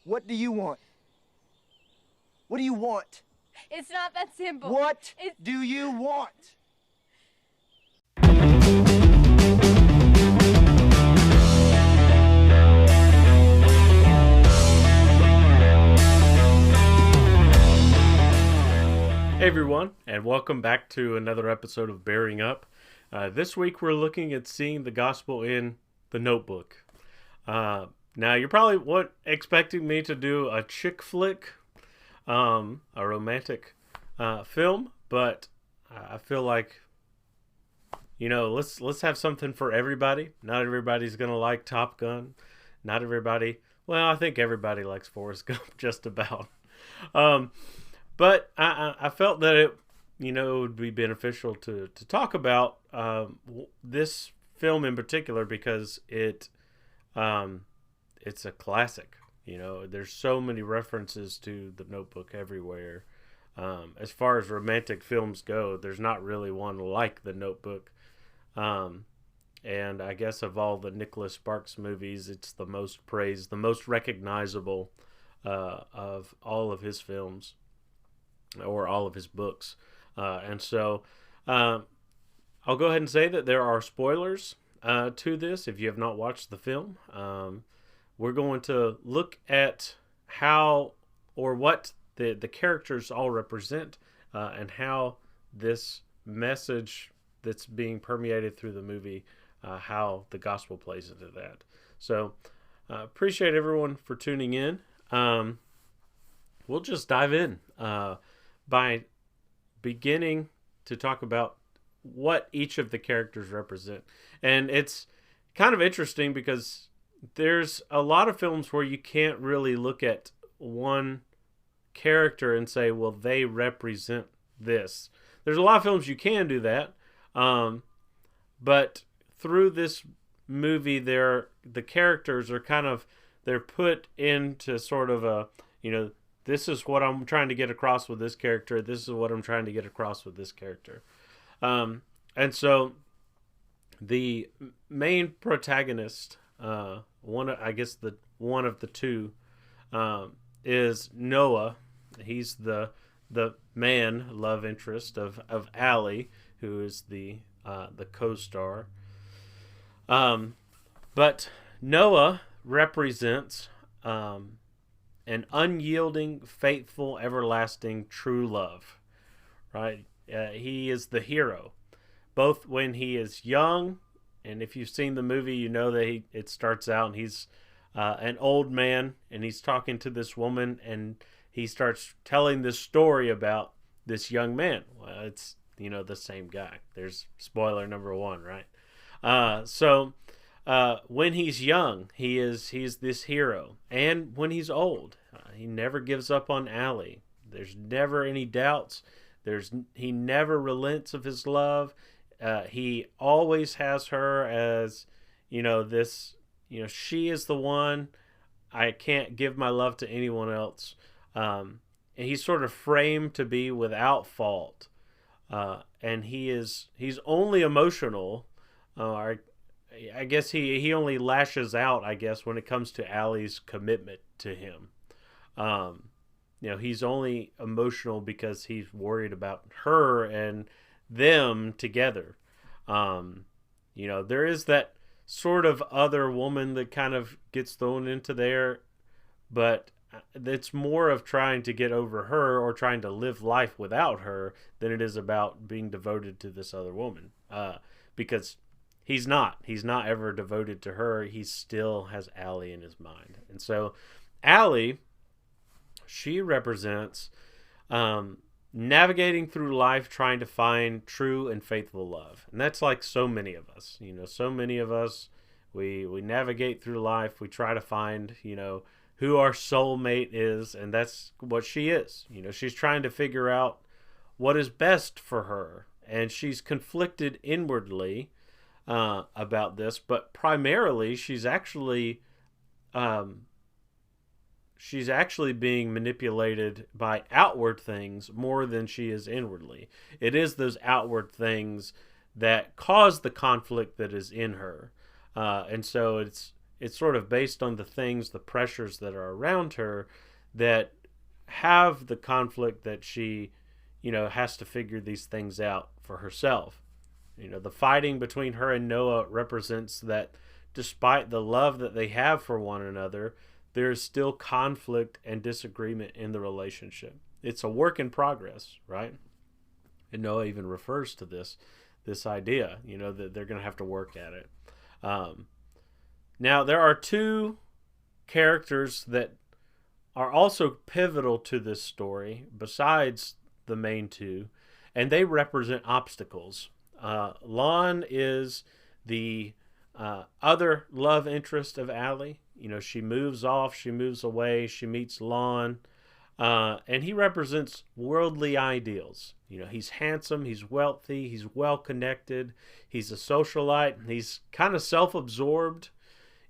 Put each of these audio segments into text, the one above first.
What do you want? What do you want? It's not that simple. What do you want? Hey everyone, and welcome back to another episode of Bearing Up. This week we're looking at seeing the gospel in The Notebook. Now you're probably expecting me to do a chick flick, a romantic film, but I feel like let's have something for everybody. Not everybody's gonna like Top Gun. Not everybody. Well, I think everybody likes Forrest Gump just about. But I felt that it would be beneficial to talk about this film in particular because it's a classic. There's so many references to The Notebook everywhere. As far as romantic films go, there's not really one like The Notebook. And I guess of all the Nicholas Sparks movies, it's the most praised, the most recognizable of all of his films. Or all of his books. And so I'll go ahead and say that there are spoilers to this if you have not watched the film. We're going to look at how or what the characters all represent and how this message that's being permeated through the movie, how the gospel plays into that. So appreciate everyone for tuning in. We'll just dive in. By beginning to talk about what each of the characters represent. And it's kind of interesting because there's a lot of films where you can't really look at one character and say, well, they represent this. There's a lot of films you can do that. But through this movie, the characters are they're put into sort of a, this is what I'm trying to get across with this character. This is what I'm trying to get across with this character. And so the main protagonist, one of the two, is Noah. He's the man love interest of Allie, who is the co-star. But Noah represents an unyielding, faithful, everlasting, true love, right? He is the hero, both when he is young, and if you've seen the movie, you know that it starts out and he's an old man, and he's talking to this woman, and he starts telling this story about this young man. Well, it's, the same guy. There's spoiler number one, right? So when he's young, he's this hero, and when he's old, he never gives up on Allie. There's never any doubts. He never relents of his love. He always has her as this. She is the one. I can't give my love to anyone else. And he's sort of framed to be without fault. And he's only emotional. I guess he only lashes out, I guess, when it comes to Allie's commitment to him. He's only emotional because he's worried about her and them together. There is that sort of other woman that kind of gets thrown into there, but it's more of trying to get over her or trying to live life without her than it is about being devoted to this other woman. Because he's not ever devoted to her. He still has Allie in his mind. And so Allie, she represents navigating through life trying to find true and faithful love. And that's like so many of us. So many of us, we navigate through life. We try to find, who our soulmate is. And that's what she is. She's trying to figure out what is best for her. And she's conflicted inwardly about this, but primarily she's actually being manipulated by outward things more than she is inwardly. It is those outward things that cause the conflict that is in her, and so it's sort of based on the things, the pressures that are around her that have the conflict that she, has to figure these things out for herself. The fighting between her and Noah represents that despite the love that they have for one another, there is still conflict and disagreement in the relationship. It's a work in progress, right? And Noah even refers to this idea, that they're going to have to work at it. Um, Now, there are two characters that are also pivotal to this story, besides the main two, and they represent obstacles. Lon is the other love interest of Allie. She moves off, she moves away, she meets Lon, and he represents worldly ideals. He's handsome, he's wealthy, he's well connected, he's a socialite, he's kind of self absorbed.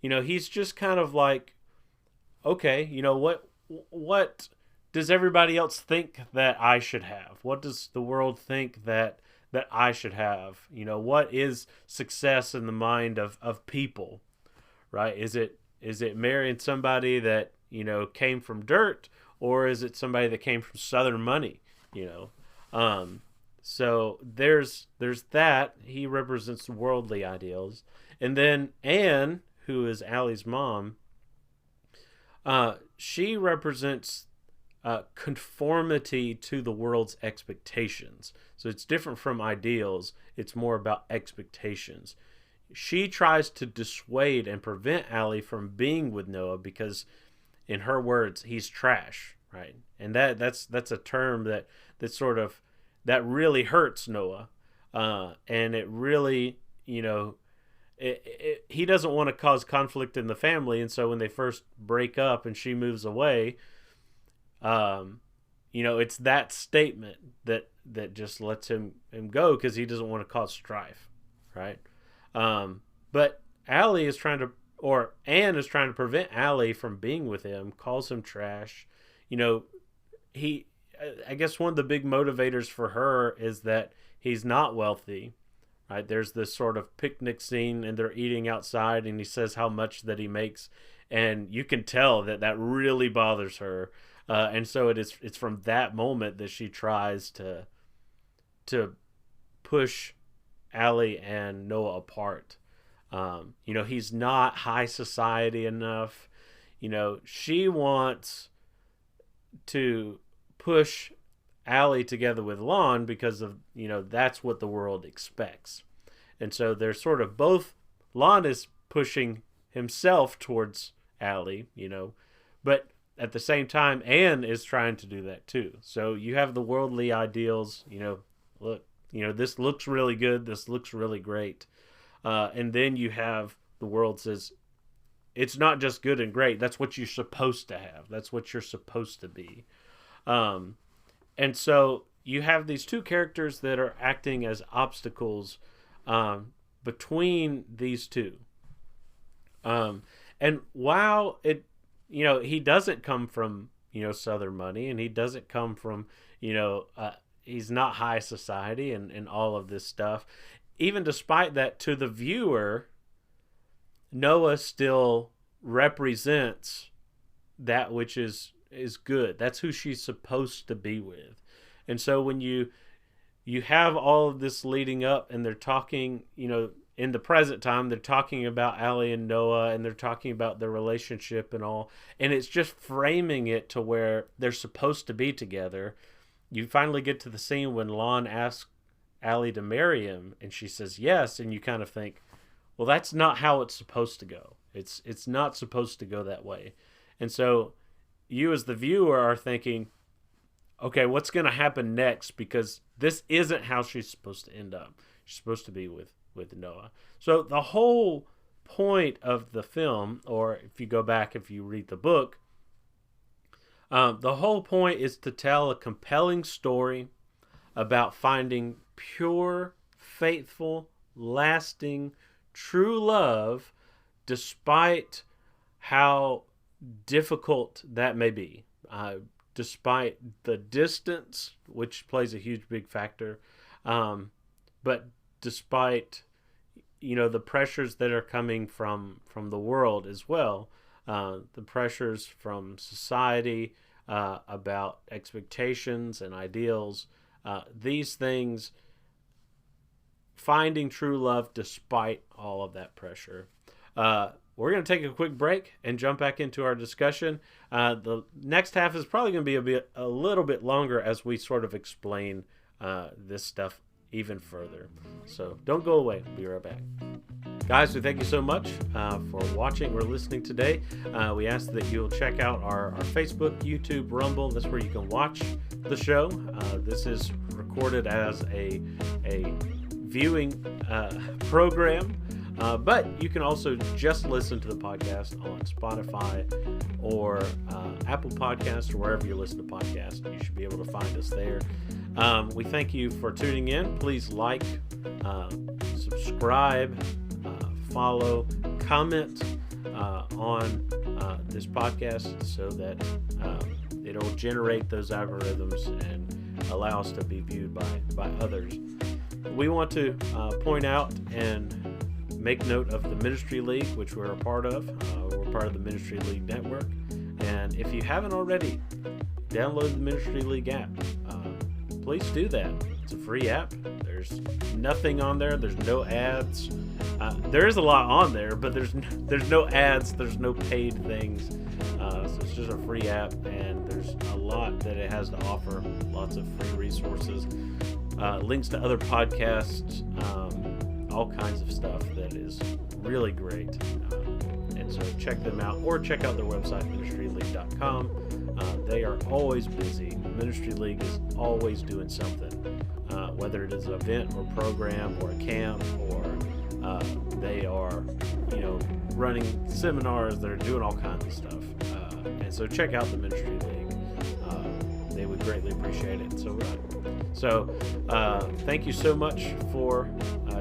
He's just kind of like, okay, what does everybody else think that I should have? What does the world think that I should have? What is success in the mind of people, right? Is it marrying somebody that, came from dirt, or is it somebody that came from Southern money, you know? So there's that. He represents worldly ideals. And then Anne, who is Allie's mom, she represents conformity to the world's expectations. So it's different from ideals. It's more about expectations. She tries to dissuade and prevent Allie from being with Noah because, in her words, he's trash, right? And that's a term that really hurts Noah, and it really, he doesn't want to cause conflict in the family, and so when they first break up and she moves away, it's that statement that just lets him go because he doesn't want to cause strife, right? But Allie is trying to, or Anne is trying to prevent Allie from being with him, calls him trash. I guess one of the big motivators for her is that he's not wealthy, right? There's this sort of picnic scene and they're eating outside and he says how much that he makes, and you can tell that really bothers her. And so it's from that moment that she tries to push Allie and Noah apart. He's not high society enough. She wants to push Allie together with Lon because of, that's what the world expects. And so they're sort of both, Lon is pushing himself towards Allie, but at the same time, Anne is trying to do that too. So you have the worldly ideals, look, this looks really good. This looks really great. And then you have the world says, it's not just good and great. That's what you're supposed to have. That's what you're supposed to be. And so you have these two characters that are acting as obstacles between these two. And while he doesn't come from, Southern money, and he doesn't come from, he's not high society and all of this stuff. Even despite that, to the viewer, Noah still represents that which is good. That's who she's supposed to be with. And so when you have all of this leading up and they're talking, in the present time, they're talking about Allie and Noah and they're talking about their relationship and all, and it's just framing it to where they're supposed to be together. You finally get to the scene when Lon asks Allie to marry him and she says yes, and you kind of think, well, that's not how it's supposed to go. It's not supposed to go that way. And so you as the viewer are thinking, okay, what's going to happen next? Because this isn't how she's supposed to end up. She's supposed to be with Noah. So the whole point of the film, or if you go back, if you read the book, the whole point is to tell a compelling story about finding pure, faithful, lasting, true love despite how difficult that may be. Despite the distance, which plays a huge big factor, but despite the pressures that are coming from the world as well, the pressures from society, about expectations and ideals, these things, finding true love despite all of that pressure. We're going to take a quick break and jump back into our discussion. The next half is probably going to be a little bit longer as we sort of explain this stuff even further. So don't go away. We'll be right back. Guys, we thank you so much for watching or listening today. We ask that you'll check out our Facebook, YouTube, Rumble. That's where you can watch the show. This is recorded as a viewing program. But you can also just listen to the podcast on Spotify or Apple Podcasts or wherever you listen to podcasts. You should be able to find us there. We thank you for tuning in. Please like, subscribe, follow, comment on this podcast so that it'll generate those algorithms and allow us to be viewed by others. We want to point out and make note of the Ministry League, which we're a part of. We're part of the Ministry League network. And if you haven't already, download the Ministry League app. Please do that. It's a free app. There's nothing on there. There's no ads. There is a lot on there, but there's no ads. There's no paid things. So it's just a free app, and there's a lot that it has to offer. Lots of free resources, links to other podcasts, all kinds of stuff that is really great. And so check them out, or check out their website, ministryleague.com. They are always busy. The Ministry League is always doing something, whether it is an event or program or a camp, or they are, running seminars. They're doing all kinds of stuff. And so check out the Ministry League. They would greatly appreciate it. So thank you so much for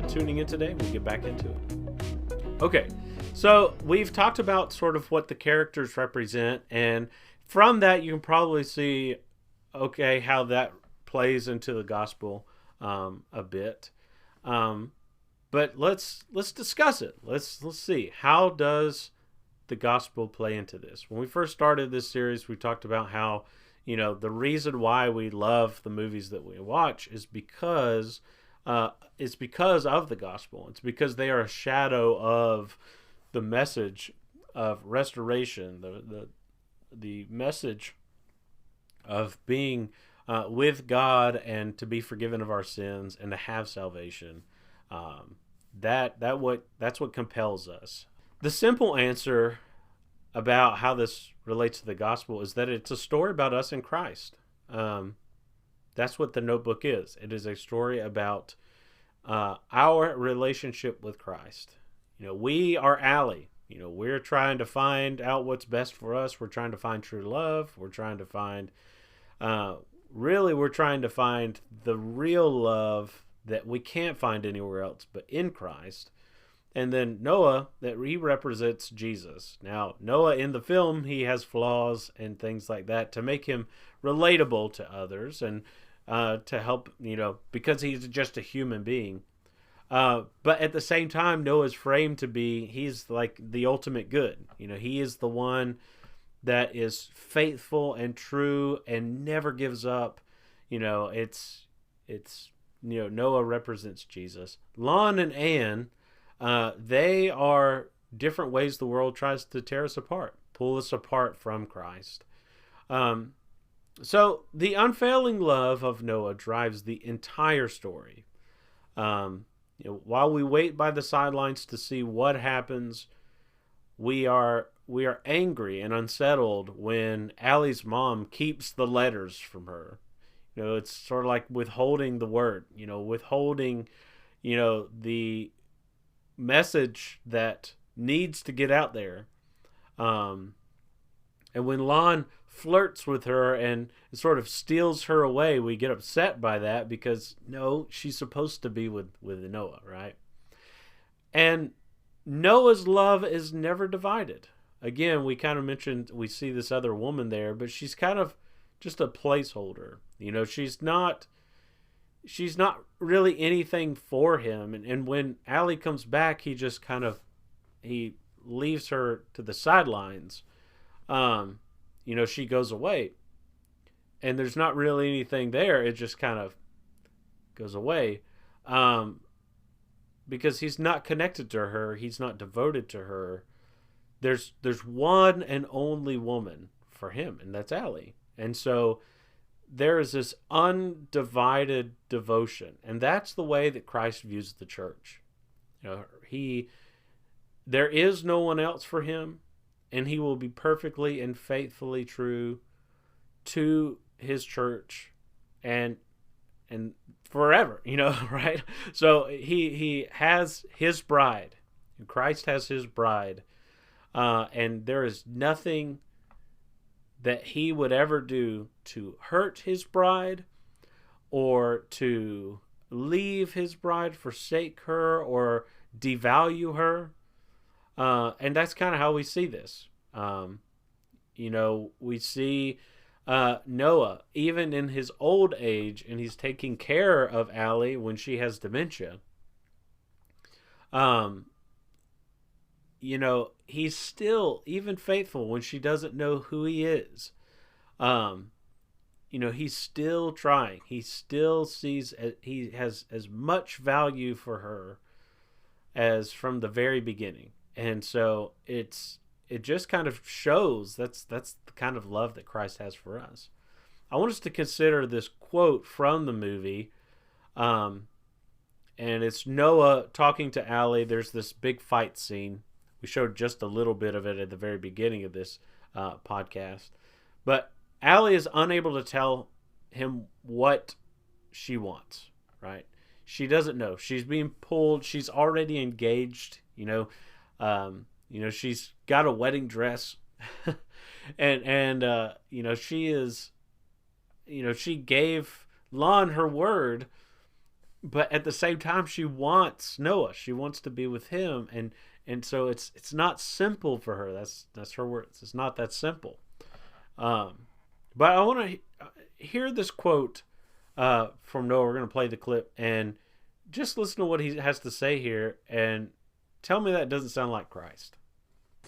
tuning in today. We'll get back into it. Okay, so we've talked about sort of what the characters represent, and from that you can probably see, okay, how that plays into the gospel a bit. But let's discuss it. Let's see, how does the gospel play into this? When we first started this series, we talked about how, the reason why we love the movies that we watch is because it's because of the gospel. It's because they are a shadow of the message of restoration, the message of being with God and to be forgiven of our sins and to have salvation. That's what compels us. The simple answer about how this relates to the gospel is that it's a story about us in Christ. That's what the Notebook is. It is a story about our relationship with Christ. We are Allie. We're trying to find out what's best for us. We're trying to find true love. We're trying to find, we're trying to find the real love that we can't find anywhere else but in Christ. And then Noah, that he represents Jesus. Now, Noah in the film, he has flaws and things like that to make him relatable to others and to help, because he's just a human being. But at the same time, Noah's framed to be, he's like the ultimate good. He is the one that is faithful and true and never gives up. Noah represents Jesus. Lon and Anne, they are different ways the world tries to tear us apart, pull us apart from Christ. So the unfailing love of Noah drives the entire story. While we wait by the sidelines to see what happens, we are angry and unsettled when Allie's mom keeps the letters from her. It's sort of like withholding the word, withholding, the message that needs to get out there. And when Lon flirts with her and sort of steals her away, we get upset by that because, no, she's supposed to be with Noah, right? And Noah's love is never divided. Again, we kind of mentioned we see this other woman there, but she's kind of just a placeholder. She's not she's not really anything for him. And when Allie comes back, he just kind of he leaves her to the sidelines. Um, she goes away, and there's not really anything there. It just kind of goes away, um, because he's not connected to her. He's not devoted to her. There's one and only woman for him, and that's Allie. And so there is this undivided devotion, and that's the way that Christ views the church. He there is no one else for him, and he will be perfectly and faithfully true to his church, and forever, right? So he has his bride, and Christ has his bride, and there is nothing that he would ever do to hurt his bride, or to leave his bride, forsake her, or devalue her. And that's kind of how we see this. We see Noah, even in his old age, and he's taking care of Allie when she has dementia. He's still even faithful when she doesn't know who he is. He's still trying. He still sees he has as much value for her as from the very beginning. And so it just kind of shows that's the kind of love that Christ has for us. I want us to consider this quote from the movie, and it's Noah talking to Allie. There's this big fight scene. We showed just a little bit of it at the very beginning of this podcast, but Allie is unable to tell him what she wants. Right? She doesn't know. She's being pulled. She's already engaged. She's got a wedding dress, and she is, she gave Lon her word, but at the same time she wants Noah. She wants to be with him, and so it's not simple for her. That's her words. It's not that simple. But I want to hear this quote from Noah. We're going to play the clip and just listen to what he has to say here, and tell me that doesn't sound like Christ.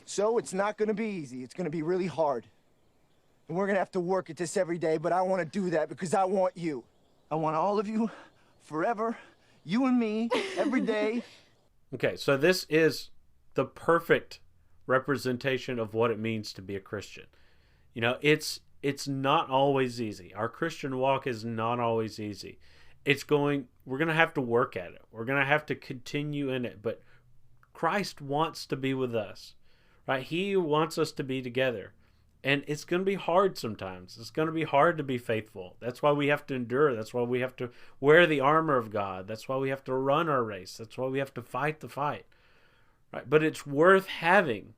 So it's not going to be easy. It's going to be really hard. And we're going to have to work at this every day, but I want to do that because I want you. I want all of you forever, you and me, every day. Okay, so this is the perfect representation of what it means to be a Christian. It's not always easy. Our Christian walk is not always easy. We're going to have to work at it. We're going to have to continue in it, but Christ wants to be with us, right? He wants us to be together, and it's going to be hard sometimes. It's going to be hard to be faithful. That's why we have to endure. That's why we have to wear the armor of God. That's why we have to run our race. That's why we have to fight the fight, right? But it's worth having,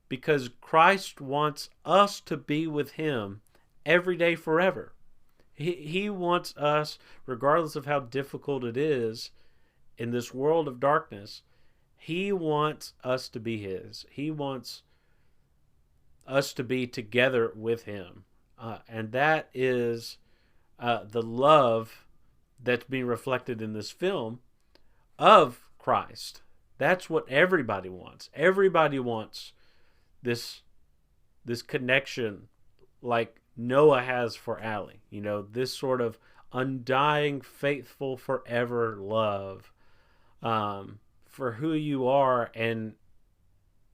because Christ wants us to be with him every day forever. He wants us, regardless of how difficult it is in this world of darkness, he wants us to be his. He wants us to be together with him. And that is the love that's being reflected in this film of Christ. That's what everybody wants. Everybody wants this connection like Noah has for Allie. This sort of undying, faithful, forever love for who you are, and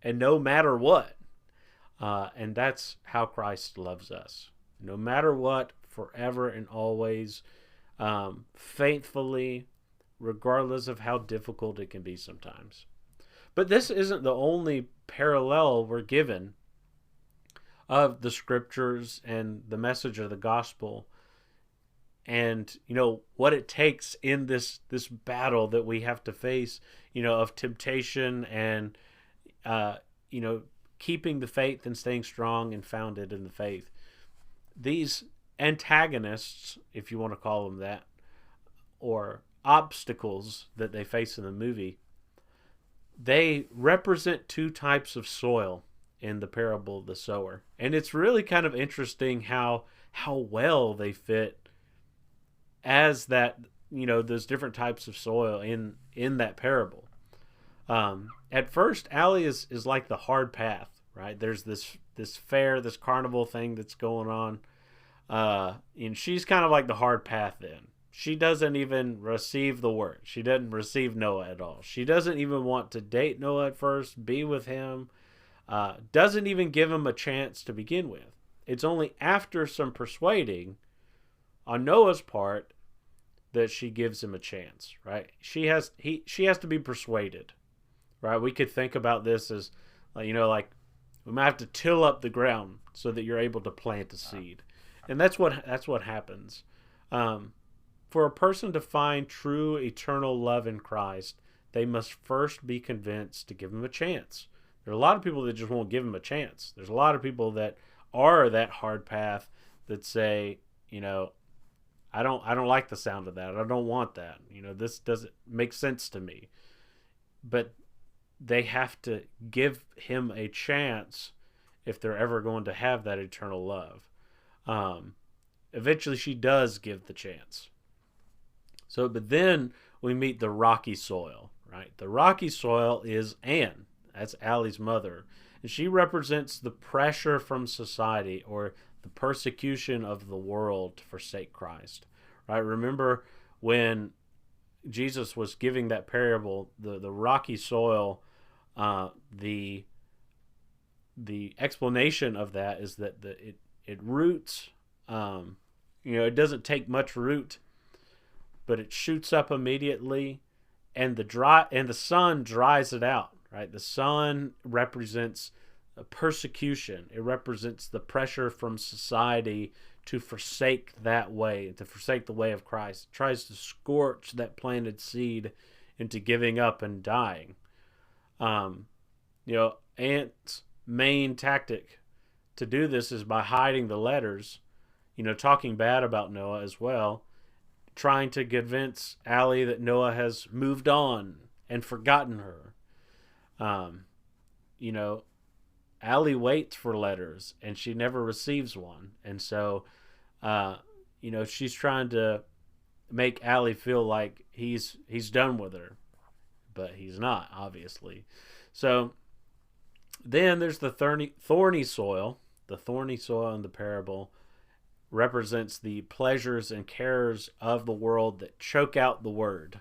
no matter what. And that's how Christ loves us. No matter what, forever and always, faithfully, regardless of how difficult it can be sometimes. But this isn't the only parallel we're given of the scriptures and the message of the gospel, and what it takes in this battle that we have to face, of temptation, and keeping the faith and staying strong and founded in the faith. These antagonists, if you want to call them that, or obstacles that they face in the movie, they represent two types of soil in the parable of the sower. And it's really kind of interesting how well they fit as that, those different types of soil in that parable. At first, Allie is like the hard path, right? There's this fair, this carnival thing that's going on, and she's kind of like the hard path. Then she doesn't even receive the word. She doesn't receive Noah at all. She doesn't even want to date Noah at first, be with him. Doesn't even give him a chance to begin with. It's only after some persuading on Noah's part that she gives him a chance, right? She has to be persuaded, right? We could think about this as, like we might have to till up the ground so that you're able to plant a seed, and that's what happens. For a person to find true eternal love in Christ, they must first be convinced to give him a chance. There are a lot of people that just won't give him a chance. There's a lot of people that are that hard path that say, I don't like the sound of that. I don't want that. This doesn't make sense to me. But they have to give him a chance if they're ever going to have that eternal love. Eventually, she does give the chance. So, but then we meet the rocky soil, right? The rocky soil is Anne. That's Allie's mother. And she represents the pressure from society or the persecution of the world to forsake Christ, right? Remember when Jesus was giving that parable, the rocky soil, the explanation of that is that it roots, it doesn't take much root, but it shoots up immediately, and the sun dries it out, right? The sun represents persecution. It represents the pressure from society to forsake that way, to forsake the way of Christ. It tries to scorch that planted seed into giving up and dying. Ant's main tactic to do this is by hiding the letters, talking bad about Noah as well, trying to convince Allie that Noah has moved on and forgotten her. Allie waits for letters and she never receives one. And so, she's trying to make Allie feel like he's done with her, but he's not, obviously. So then there's the thorny soil. The thorny soil in the parable represents the pleasures and cares of the world that choke out the word,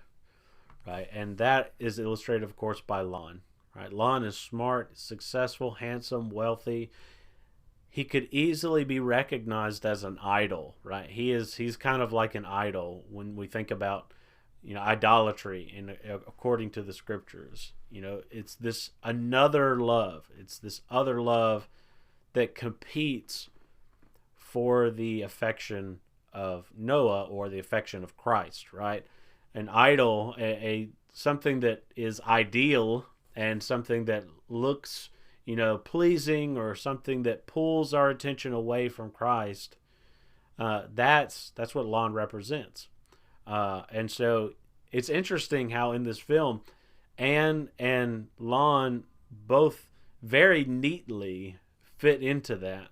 right? And that is illustrated, of course, by Lon. Right? Lon is smart, successful, handsome, wealthy. He could easily be recognized as an idol, right? He's kind of like an idol when we think about, idolatry according to the scriptures. It's this another love. It's this other love that competes for the affection of Noah or the affection of Christ, right? An idol, something that is ideal and something that looks, pleasing, or something that pulls our attention away from Christ. That's what Lon represents. And so it's interesting how in this film, Anne and Lon both very neatly fit into that.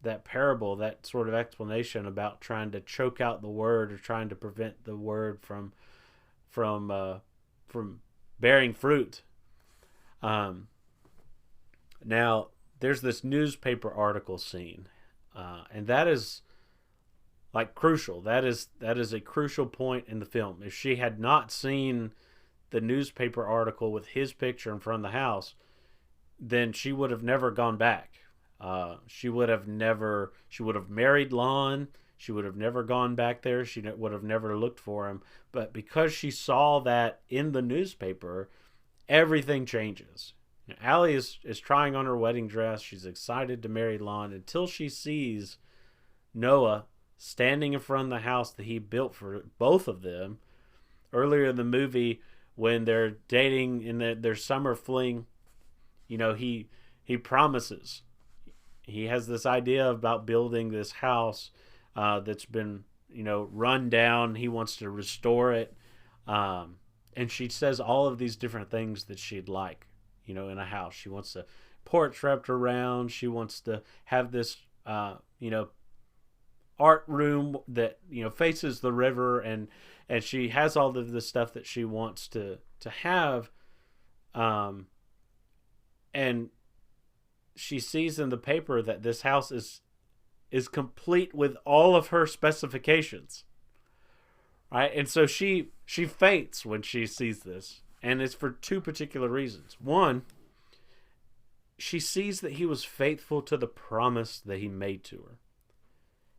That parable, that sort of explanation about trying to choke out the word or trying to prevent the word from bearing fruit. Now there's this newspaper article scene, and that is like crucial. That is a crucial point in the film. If she had not seen the newspaper article with his picture in front of the house, then she would have never gone back. She would have married Lon. She would have never gone back there. She would have never looked for him. But because she saw that in the newspaper, everything changes. Allie is trying on her wedding dress. She's excited to marry Lon until she sees Noah standing in front of the house that he built for both of them. Earlier in the movie, when they're dating in their summer fling, he promises. He has this idea about building this house that's been, run down. He wants to restore it. And she says all of these different things that she'd like, in a house. She wants a porch wrapped around. She wants to have this, art room that faces the river, and she has all of the stuff that she wants to have, and she sees in the paper that this house is complete with all of her specifications, right? And so she faints when she sees this, and it's for two particular reasons. One, she sees that he was faithful to the promise that he made to her.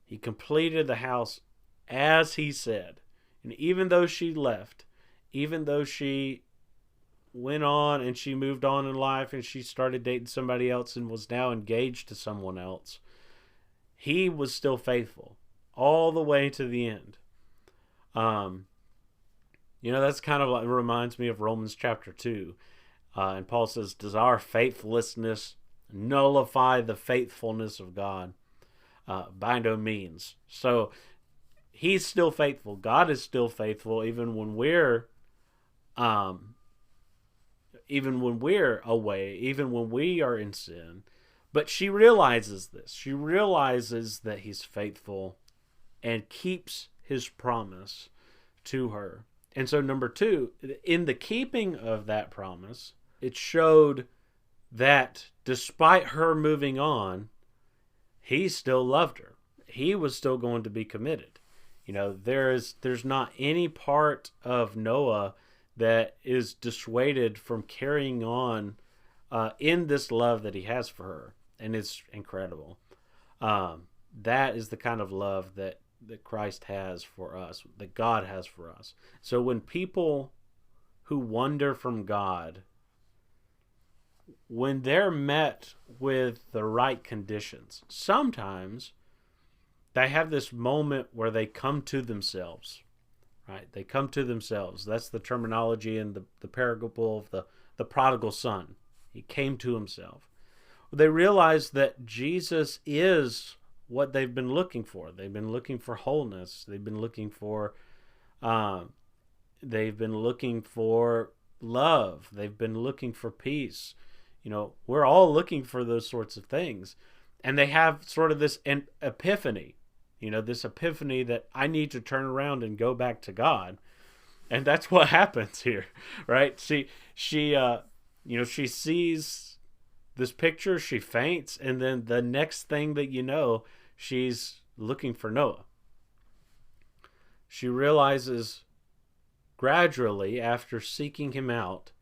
He completed the house as he said. And even though she left, even though she went on and she moved on in life and she started dating somebody else and was now engaged to someone else, he was still faithful all the way to the end. That's kind of like, it reminds me of Romans chapter 2. And Paul says, does our faithlessness nullify the faithfulness of God? By no means. So he's still faithful. God is still faithful, even when we're away, even when we are in sin. But she realizes this. She realizes that he's faithful and keeps his promise to her. And so number two, in the keeping of that promise, it showed that despite her moving on, he still loved her. He was still going to be committed. There's not any part of Noah that is dissuaded from carrying on in this love that he has for her. And it's incredible. That is the kind of love that Christ has for us, that God has for us. So when people who wander from God, when they're met with the right conditions, sometimes they have this moment where they come to themselves, right? They come to themselves. That's the terminology in the parable of the prodigal son. He came to himself. They realize that Jesus is what they've been looking for. They've been looking for wholeness. They've been looking for love. They've been looking for peace. We're all looking for those sorts of things. And they have sort of this epiphany, this epiphany that I need to turn around and go back to God. And that's what happens here, right? She sees this picture, she faints, and then the next thing that she's looking for Noah. She realizes gradually, after seeking him out,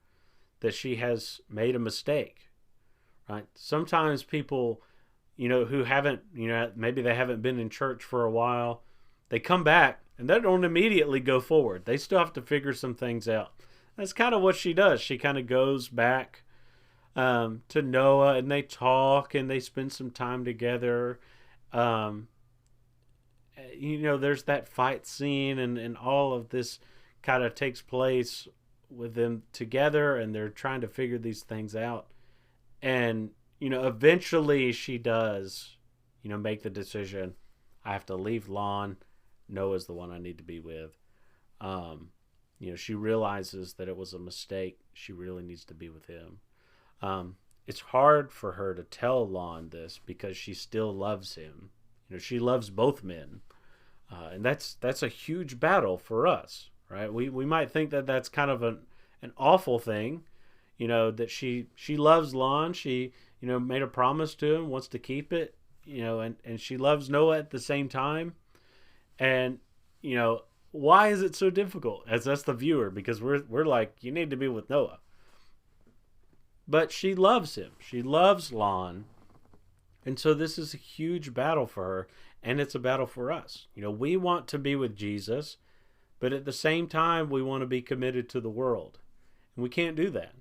that she has made a mistake, right? Sometimes people, who haven't, maybe they haven't been in church for a while, they come back and they don't immediately go forward. They still have to figure some things out. That's kind of what she does. She kind of goes back to Noah, and they talk and they spend some time together. There's that fight scene, and all of this kind of takes place with them together, and they're trying to figure these things out. And eventually she does make the decision, I have to leave Lon. Noah's the one I need to be with. She realizes that it was a mistake. She really needs to be with him. It's hard for her to tell Lon this because she still loves him. She loves both men. And that's a huge battle for us, right? We might think that that's kind of an awful thing, that she loves Lon. She, made a promise to him, wants to keep it, and she loves Noah at the same time. And, why is it so difficult as us, the viewer? Because we're like, you need to be with Noah. But she loves him. She loves Lon. And so this is a huge battle for her, and it's a battle for us. We want to be with Jesus, but at the same time, we want to be committed to the world. And we can't do that.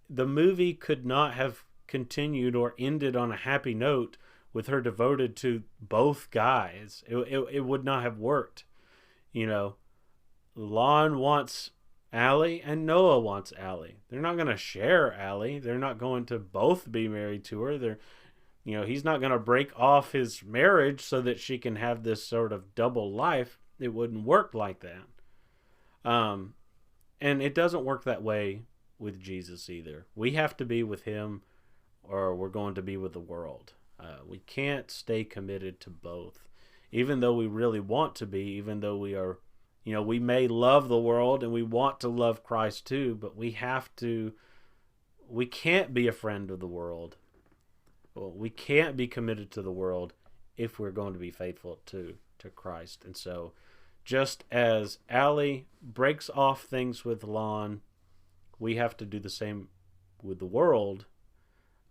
The movie could not have continued or ended on a happy note with her devoted to both guys. It would not have worked. Lon wants Allie and Noah wants Allie. They're not going to share Allie. They're not going to both be married to her. He's not going to break off his marriage so that she can have this sort of double life. It wouldn't work like that. And it doesn't work that way with Jesus either. We have to be with him, or we're going to be with the world. We can't stay committed to both. even though we really want to be, even though we are, we may love the world and we want to love Christ too, but we can't be a friend of the world. Well, we can't be committed to the world if we're going to be faithful to Christ. And so just as Allie breaks off things with Lon, we have to do the same with the world.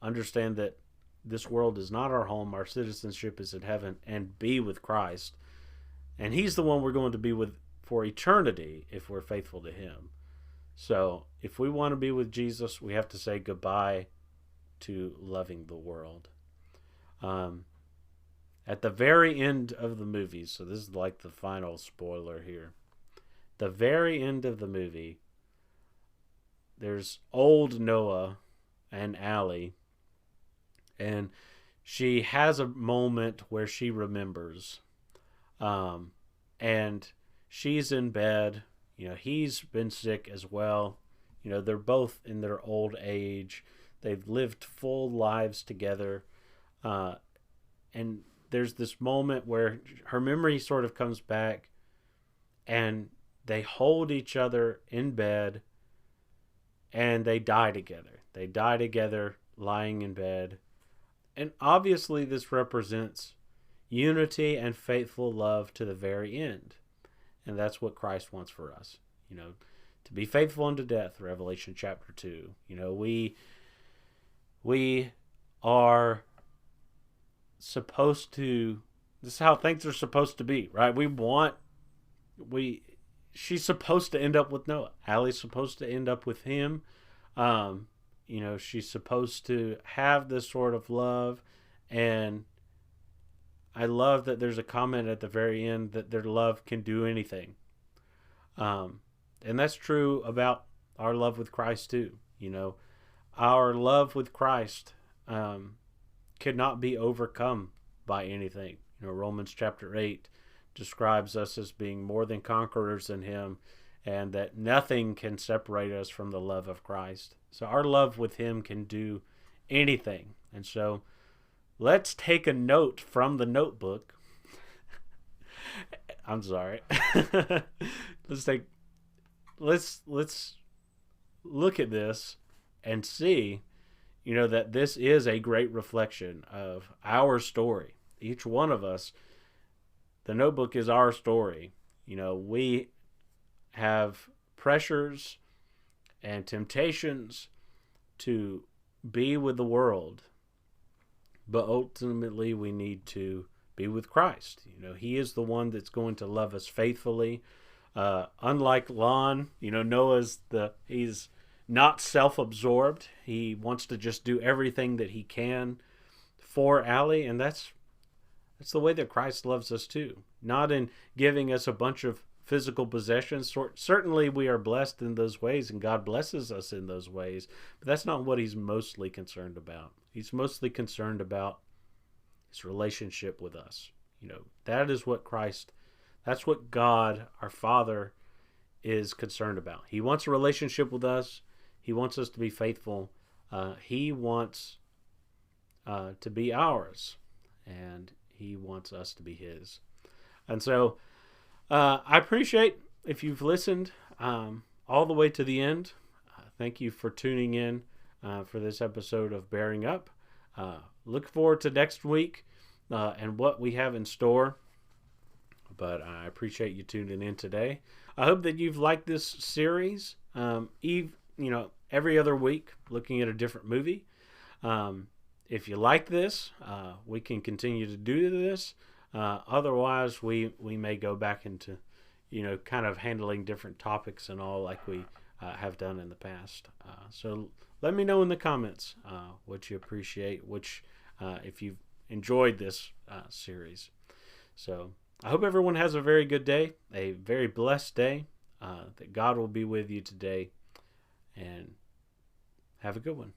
Understand that this world is not our home. Our citizenship is in heaven, and be with Christ. And he's the one we're going to be with for eternity if we're faithful to him. So if we want to be with Jesus, we have to say goodbye to loving the world. At the very end of the movie, so this is like the final spoiler here. The very end of the movie, there's old Noah and Allie, and she has a moment where she remembers, and she's in bed. He's been sick as well. They're both in their old age. They've lived full lives together, and there's this moment where her memory sort of comes back, and they hold each other in bed, and they die together. They die together lying in bed. And obviously this represents unity and faithful love to the very end. And that's what Christ wants for us, to be faithful unto death, Revelation chapter 2. We are supposed to, this is how things are supposed to be, right? She's supposed to end up with Noah. Allie's supposed to end up with him. She's supposed to have this sort of love. And I love that there's a comment at the very end that their love can do anything. And that's true about our love with Christ too. Our love with Christ could not be overcome by anything. Romans chapter 8 describes us as being more than conquerors in him, and that nothing can separate us from the love of Christ. So our love with him can do anything. And so let's take a note from the notebook. I'm sorry. Let's look at this and see, that this is a great reflection of our story. Each one of us, the notebook is our story. We have pressures and temptations to be with the world, but ultimately we need to be with Christ. He is the one that's going to love us faithfully. Unlike Lon, he's not self-absorbed. He wants to just do everything that he can for Allie, and that's the way that Christ loves us too. Not in giving us a bunch of physical possessions. Certainly we are blessed in those ways, and God blesses us in those ways, but that's not what he's mostly concerned about. He's mostly concerned about his relationship with us. That is what Christ, that's what God, our Father, is concerned about. He wants a relationship with us. He wants us to be faithful. He wants to be ours, and he wants us to be his. And so I appreciate if you've listened all the way to the end. Thank you for tuning in for this episode of Bearing Up. Look forward to next week and what we have in store. But I appreciate you tuning in today. I hope that you've liked this series. Every other week, looking at a different movie. If you like this, we can continue to do this. Otherwise, we may go back into, kind of handling different topics and all like we have done in the past. So let me know in the comments what you appreciate, if you've enjoyed this series. So I hope everyone has a very good day, a very blessed day, that God will be with you today, and have a good one.